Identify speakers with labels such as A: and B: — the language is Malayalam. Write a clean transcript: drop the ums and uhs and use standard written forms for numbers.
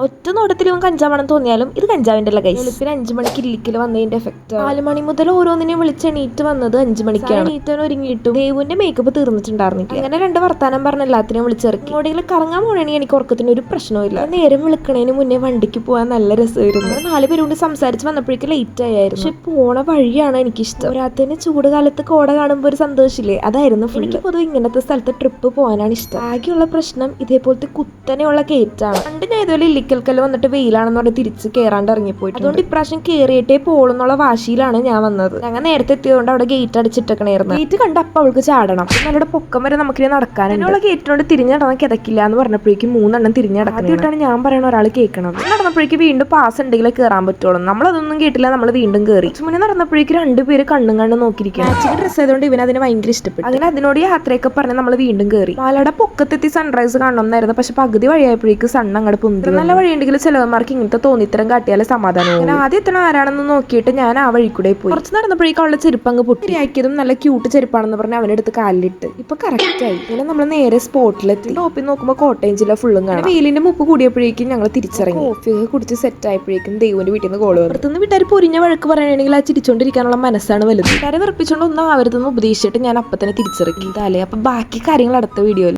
A: ഒറ്റ നോട്ടത്തിൽ ഇവൻ കഞ്ചാവാണെന്ന് തോന്നിയാലും ഇത് കഞ്ചാവിന്റെ അല്ല ഗൈസ്. വെളുപ്പിന് 5 മണിക്ക് ഇല്ലിക്കൽ വന്നതിന്റെ എഫക്റ്റ്. 4 മണി മുതൽ ഓരോന്നിനെയും വിളിച്ച് എണീറ്റ് വന്നത് 5 മണിക്കാണ്. എണീറ്റാൻ ഒരുങ്ങിയിട്ടും ദേവുവിന്റെ മേക്കപ്പ് തീർന്നിട്ടുണ്ടായിരുന്നില്ല. അങ്ങനെ 2 വർത്താനം പറഞ്ഞ എല്ലാത്തിനെയും വിളിച്ചിറക്കി. എങ്ങോട്ടെങ്കിലും കറങ്ങാൻ പോകണമെങ്കിൽ എനിക്ക് ഉറക്കത്തിന് ഒരു പ്രശ്നമില്ല. നേരം വിളിക്കണേന് മുന്നേ വണ്ടിക്ക് പോകാൻ നല്ല രസമായിരുന്നു. 4 പേരോട് സംസാരിച്ച് വന്നപ്പോഴേക്കും ലേറ്റ് ആയിരുന്നു. പക്ഷെ പോണ വഴിയാണ് എനിക്കിഷ്ടം. ഒരാത്തന്നെ ചൂട് കാലത്ത് കോട കാണുമ്പോൾ ഒരു സന്തോഷില്ലേ, അതായിരുന്നു. എനിക്ക് പൊതുവെ ഇങ്ങനത്തെ സ്ഥലത്ത് ട്രിപ്പ് പോകാനാണ് ഇഷ്ടം. ആകെയുള്ള പ്രശ്നം ഇതേപോലത്തെ കുത്തനെയുള്ള കേറ്റാണ്. പണ്ട് ഞാൻ ഇതുപോലെ ഇല്ലിക്കൽക്കല്ല് വന്നിട്ട് വെയിലാണെന്ന് പറഞ്ഞ് തിരിച്ച് കയറാണ്ട് ഇറങ്ങിപ്പോയിട്ട്, അതുകൊണ്ട് ഇപ്രാവശ്യം കയറിയിട്ടേ പോളെന്നുള്ള വാശിയിലാണ് ഞാൻ വന്നത്. ഞങ്ങൾ നേരത്തെ എത്തിയതുകൊണ്ട് അവിടെ ഗേറ്റ് അടിച്ചിട്ടേക്കണായിരുന്നു. ഗേറ്റ് കണ്ടപ്പോ അവൾക്ക് ചാടണം. നല്ല പൊക്കം വരെ നമുക്കിനി നടക്കാനുണ്ട്. അതിനുള്ള ഗേറ്റിനോട് തിരിഞ്ഞടണം കിതക്കില്ല എന്ന് പറഞ്ഞപ്പോഴേക്കും 3 എണ്ണം തിരിഞ്ഞടക്കിട്ടാണ് ഞാൻ പറയണ ഒരാൾ കേൾക്കണം. നടന്നപ്പോഴേക്കും വീണ്ടും പാസ് ഉണ്ടെങ്കിലേ കയറാൻ പറ്റുള്ളൂ. നമ്മളതൊന്നും കേട്ടില്ല, നമ്മൾ വീണ്ടും കയറി. മുന്നേ നടന്നപ്പോഴേക്കും 2 പേര് കണ്ണും നോക്കിയിരിക്കും. മാച്ചിങ് ഡ്രസ് ആയതുകൊണ്ട് ഇവൻ അതിന് ഭയങ്കര ഇഷ്ടപ്പെട്ടു. അങ്ങനെ അതിനോട് യാത്രയൊക്കെ പറഞ്ഞ് നമ്മൾ വീണ്ടും കയറി. മലയുടെ പൊക്കത്തെത്തി സൺറൈസ് കാണണമെന്നായിരുന്നു. പക്ഷെ പകുതി വഴിയായപ്പോഴേക്കും സൺ അങ്ങോട്ട് പൊന്തി. നല്ല വഴിയുണ്ടെങ്കിൽ ചിലവന്മാർക്ക് ഇങ്ങനത്തെ തോന്നിത്തരം കാട്ടിയാലേ സമാധാനം. അങ്ങനെ ആദ്യം എത്തണം ആരാണെന്ന് നോക്കിയിട്ട് ഞാൻ ആ വഴി കൂടെ പോയി. കുറച്ച് നടന്നപ്പോഴേക്കും അവളുടെ ചെരുപ്പ് അങ്ങ് പൊട്ടിയാക്കിയതും നല്ല ക്യൂട്ട് ചെരുപ്പാണെന്ന് പറഞ്ഞ് അവനെടുത്ത് കാലിലിട്ട്. ഇപ്പൊ കറക്റ്റ് ആയി. ഇങ്ങനെ നമ്മൾ നേരെ സ്പോട്ടിലെത്തി. ടോപ്പിൽ നോക്കുമ്പോൾ കോട്ടയം ജില്ല ഫുള്ളും കാണാം. വെയിലിന്റെ മുപ്പ് കൂടിയപ്പോഴേക്കും ഞങ്ങൾ തിരിച്ചിറങ്ങി. കോഫിയൊക്കെ കുടിച്ച് സെറ്റ് ആയപ്പോഴേക്കും ദൈവന്റെ വീട്ടിൽ നിന്ന് കോള് വന്നു. പുറത്തുനിന്ന് വീട്ടുകാർ പൊരിഞ്ഞ വഴക്ക് പറയണമെങ്കിൽ ആ ചിരിച്ചോണ്ടിരിക്കാനുള്ള മനസ്സാണ് വലുത്. വീട്ടുകാരെ വെറുപ്പിച്ചോണ്ട് ഒന്നും ആവരുതെന്ന് ഉപദേശിച്ചിട്ട് ഞാൻ അപ്പൊ തന്നെ തിരിച്ചിറക്കി. അല്ലേ അപ്പൊ ബാക്കി കാര്യങ്ങൾ അടുത്ത വീഡിയോയിൽ.